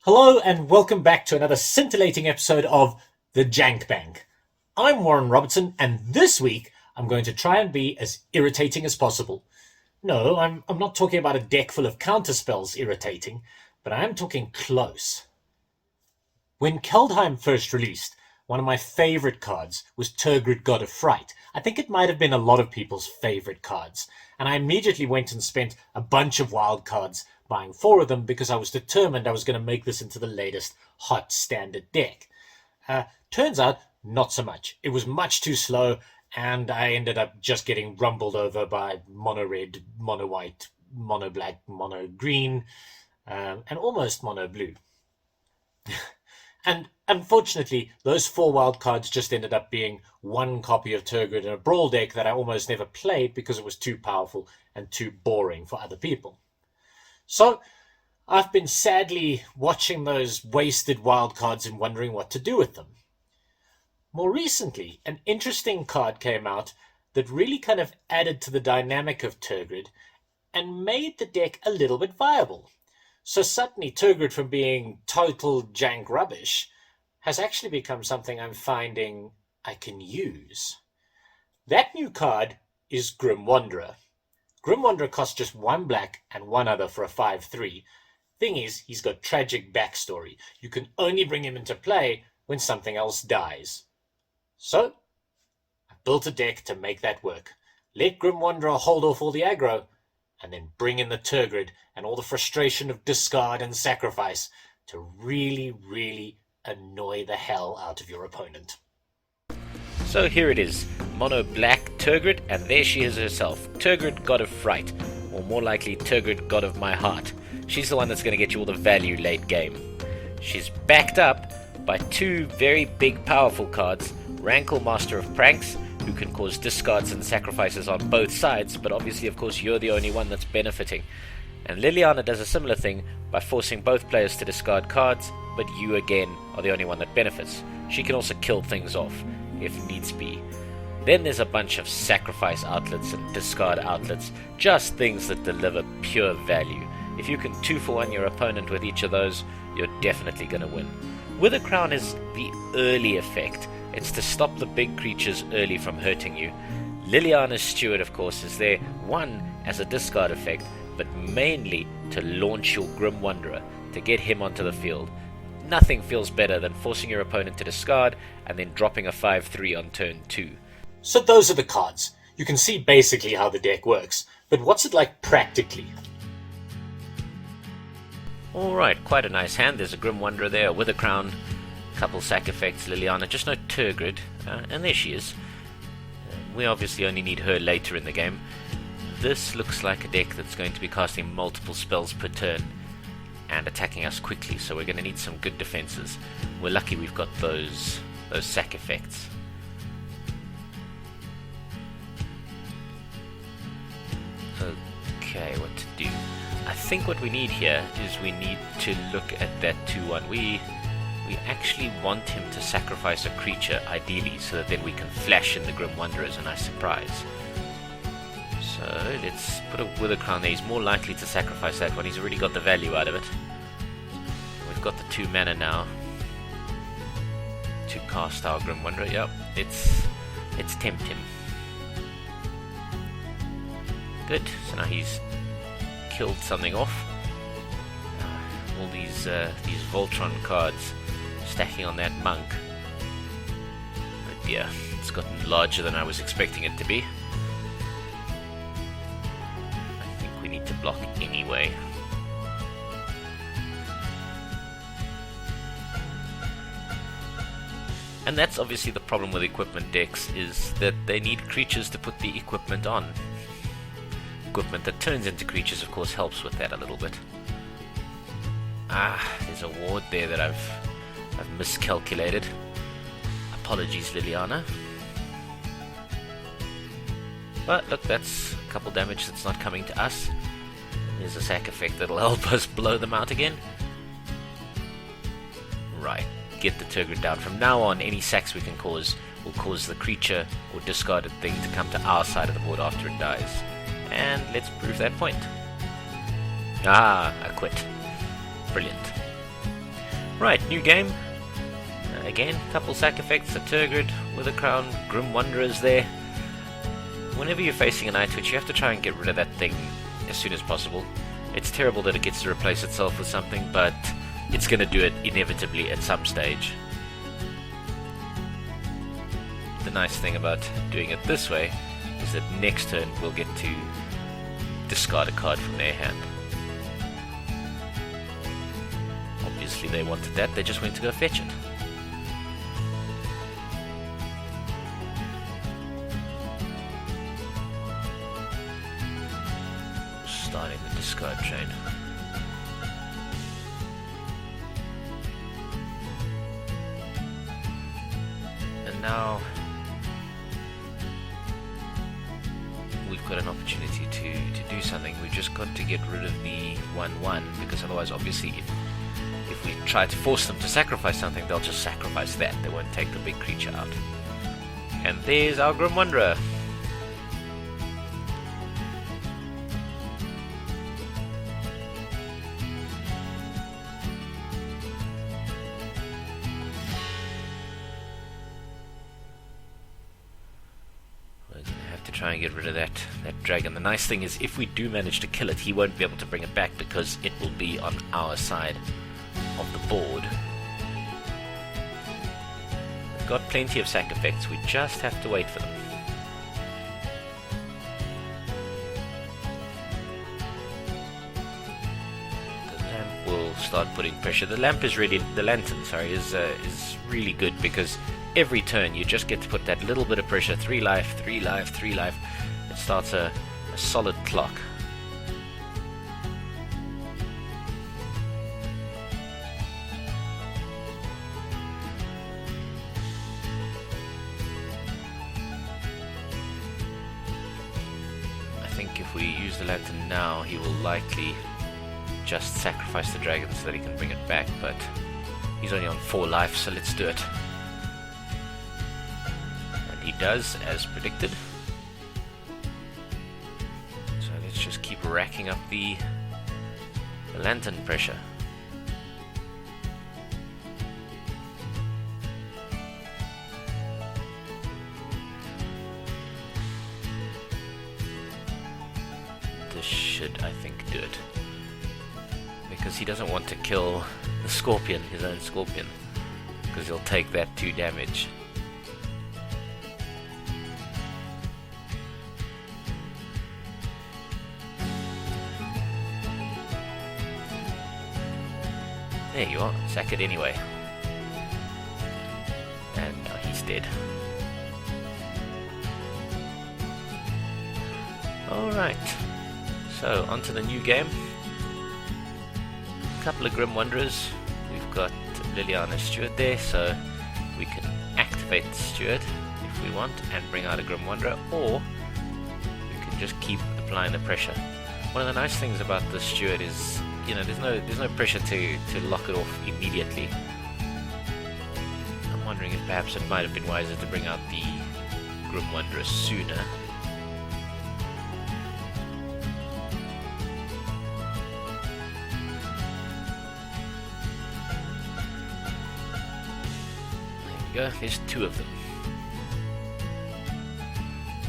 Hello and welcome back to another scintillating episode of the Jank Bank. I'm Warren Robertson, and this week I'm going to try and be as irritating as possible. No, I'm not talking about a deck full of counterspells irritating, but I am talking close. When Keldheim first released, one of my favorite cards was Tergrid, God of Fright. I think it might have been a lot of people's favorite cards, and I immediately went and spent a bunch of wild cards buying 4 of them because I was determined I was going to make this into the latest hot standard deck. Turns out, not so much. It was much too slow, and I ended up just getting rumbled over by mono red, mono white, mono black, mono green, and almost mono blue. And unfortunately, those 4 wildcards just ended up being one copy of Tergrid in a Brawl deck that I almost never played because it was too powerful and too boring for other people. So, I've been sadly watching those wasted wildcards and wondering what to do with them. More recently, an interesting card came out that really kind of added to the dynamic of Tergrid and made the deck a little bit viable. So suddenly Tergrid, from being total jank rubbish, has actually become something I'm finding I can use. That new card is Grim Wanderer. Grim Wanderer costs just 1 black and 1 other for a 5/3. Thing is, he's got tragic backstory. You can only bring him into play when something else dies. So, I built a deck to make that work. Let Grim Wanderer hold off all the aggro, and then bring in the Tergrid and all the frustration of discard and sacrifice to really, really annoy the hell out of your opponent. So here it is, mono black Tergrid, and there she is herself, Tergrid, God of Fright, or more likely Tergrid, God of My Heart. She's the one that's going to get you all the value late game. She's backed up by 2 very big powerful cards, Rankle, Master of Pranks, who can cause discards and sacrifices on both sides, but obviously of course you're the only one that's benefiting. And Liliana does a similar thing by forcing both players to discard cards, but you again are the only one that benefits. She can also kill things off, if needs be. Then there's a bunch of sacrifice outlets and discard outlets, just things that deliver pure value. If you can 2-for-1 your opponent with each of those, you're definitely going to win. Wither Crown is the early effect. It's to stop the big creatures early from hurting you. Liliana's Steward, of course, is there, one, as a discard effect, but mainly to launch your Grim Wanderer, to get him onto the field. Nothing feels better than forcing your opponent to discard and then dropping a 5/3 on turn 2. So those are the cards. You can see basically how the deck works, but what's it like practically? Alright, quite a nice hand. There's a Grim Wanderer there, a Wither Crown, couple sack effects, Liliana, just no Tergrid, and there she is. We obviously only need her later in the game. This looks like a deck that's going to be casting multiple spells per turn and attacking us quickly, so we're going to need some good defenses. We're lucky we've got those sack effects. Okay, what to do? I think what we need here is we need to look at that 2/1. We actually want him to sacrifice a creature, ideally, so that then we can flash in the Grim Wanderer as a nice surprise. So let's put a Wither Crown there. He's more likely to sacrifice that one. He's already got the value out of it. We've got the 2 mana now to cast our Grim Wanderer. Yep, let's tempt him. Good. So now he's killed something off. All these Voltron cards stacking on that monk. But yeah, it's gotten larger than I was expecting it to be. I think we need to block anyway. And that's obviously the problem with equipment decks, is that they need creatures to put the equipment on. Equipment that turns into creatures, of course, helps with that a little bit. There's a ward there that I've miscalculated. Apologies, Liliana. But look, that's a couple damage that's not coming to us. There's a sack effect that'll help us blow them out again. Right, get the Tergrid down. From now on, any sacks we can cause will cause the creature or discarded thing to come to our side of the board after it dies. And let's prove that point. I quit. Brilliant. Right, new game. Again, couple sack effects, a Tergrid with a crown, Grim Wanderers there. Whenever you're facing an Eye Twitch, you have to try and get rid of that thing as soon as possible. It's terrible that it gets to replace itself with something, but it's going to do it inevitably at some stage. The nice thing about doing it this way is that next turn we'll get to discard a card from their hand. Obviously they wanted that, they just went to go fetch it. Starting the discard chain. And now we've got an opportunity to do something. We've just got to get rid of the 1/1, because otherwise obviously if we try to force them to sacrifice something, they'll just sacrifice that. They won't take the big creature out. And there's our Grim Wanderer. Try and get rid of that dragon. The nice thing is, if we do manage to kill it, he won't be able to bring it back because it will be on our side of the board. We've got plenty of sack effects, we just have to wait for them. The lamp will start putting pressure. The lantern is really good, because every turn you just get to put that little bit of pressure. 3 life, 3 life, 3 life. It starts a solid clock. I think if we use the lantern now, he will likely just sacrifice the dragon so that he can bring it back, but he's only on 4 life, so let's do it. He does, as predicted. So let's just keep racking up the lantern pressure. This should, I think, do it. Because he doesn't want to kill the scorpion, his own scorpion, because he'll take that 2 damage. There you are, sack it anyway. And now he's dead. Alright, so on to the new game. A couple of Grim Wanderers. We've got Liliana Stewart there, so we can activate Stewart if we want and bring out a Grim Wanderer, or we can just keep applying the pressure. One of the nice things about the Stewart is, you know, there's no pressure to lock it off immediately. I'm wondering if perhaps it might have been wiser to bring out the Grim Wanderer sooner. There we go, there's 2 of them.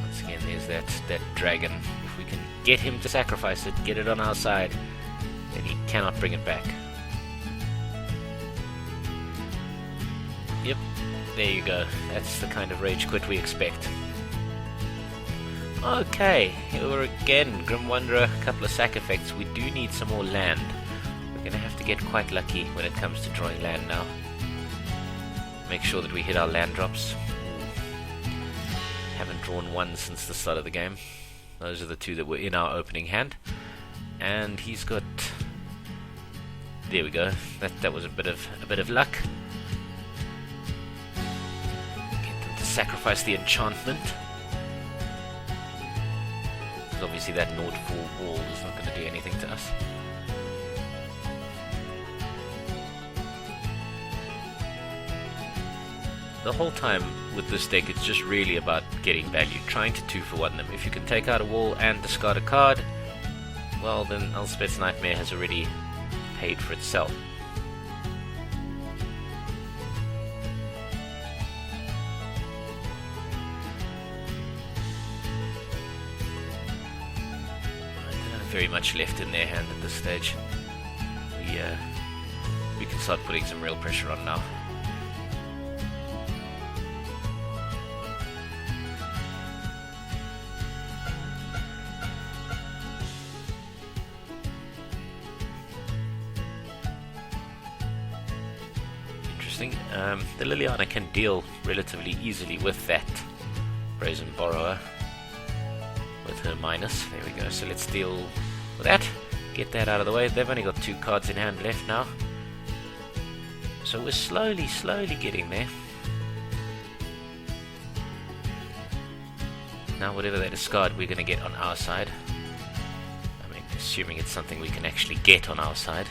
Once again, there's that dragon. If we can get him to sacrifice it, get it on our side, then he cannot bring it back. Yep, there you go. That's the kind of rage quit we expect. Okay, here we're again. Grim Wanderer, a couple of sack effects. We do need some more land. We're going to have to get quite lucky when it comes to drawing land now. Make sure that we hit our land drops. Haven't drawn one since the start of the game. Those are the 2 that were in our opening hand. And he's got... There we go. That was a bit of luck. Get them to sacrifice the enchantment. Because obviously that Nord 4 wall is not going to do anything to us. The whole time with this deck, it's just really about getting value, trying to 2-for-1 them. If you can take out a wall and discard a card, well then Elspeth's Nightmare has already paid for itself. very much left in their hand at this stage. We can start putting some real pressure on now. Interesting. The Liliana can deal relatively easily with that Brazen Borrower with her minus. There we go. So let's deal with that. Get that out of the way. They've only got 2 cards in hand left now. So we're slowly getting there. Now whatever they discard, we're going to get on our side. I mean, assuming it's something we can actually get on our side.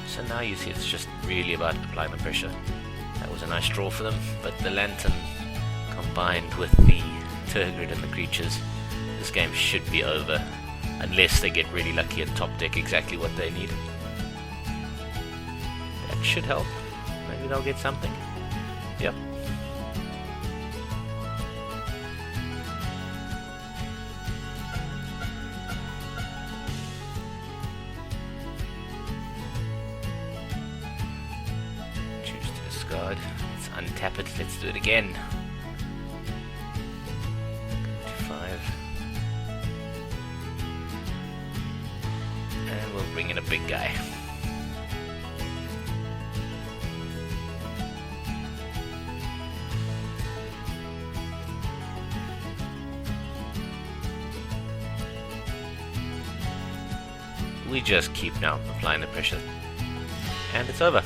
So now you see it's just really about applying the pressure. That was a nice draw for them, but the Lantern combined with the Tergrid and the creatures, this game should be over, unless they get really lucky and top deck exactly what they need. That should help. Maybe they'll get something. Yep. Discard. Let's untap it. Let's do it again. Go to 5. And we'll bring in a big guy. We just keep now applying the pressure. And it's over.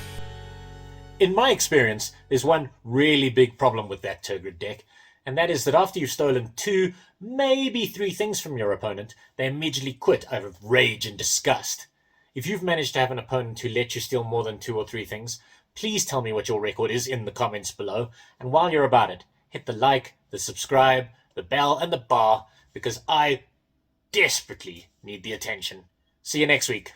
In my experience, there's one really big problem with that Tergrid deck, and that is that after you've stolen 2, maybe 3 things from your opponent, they immediately quit out of rage and disgust. If you've managed to have an opponent who let you steal more than 2 or 3 things, please tell me what your record is in the comments below, and while you're about it, hit the like, the subscribe, the bell, and the bar, because I desperately need the attention. See you next week.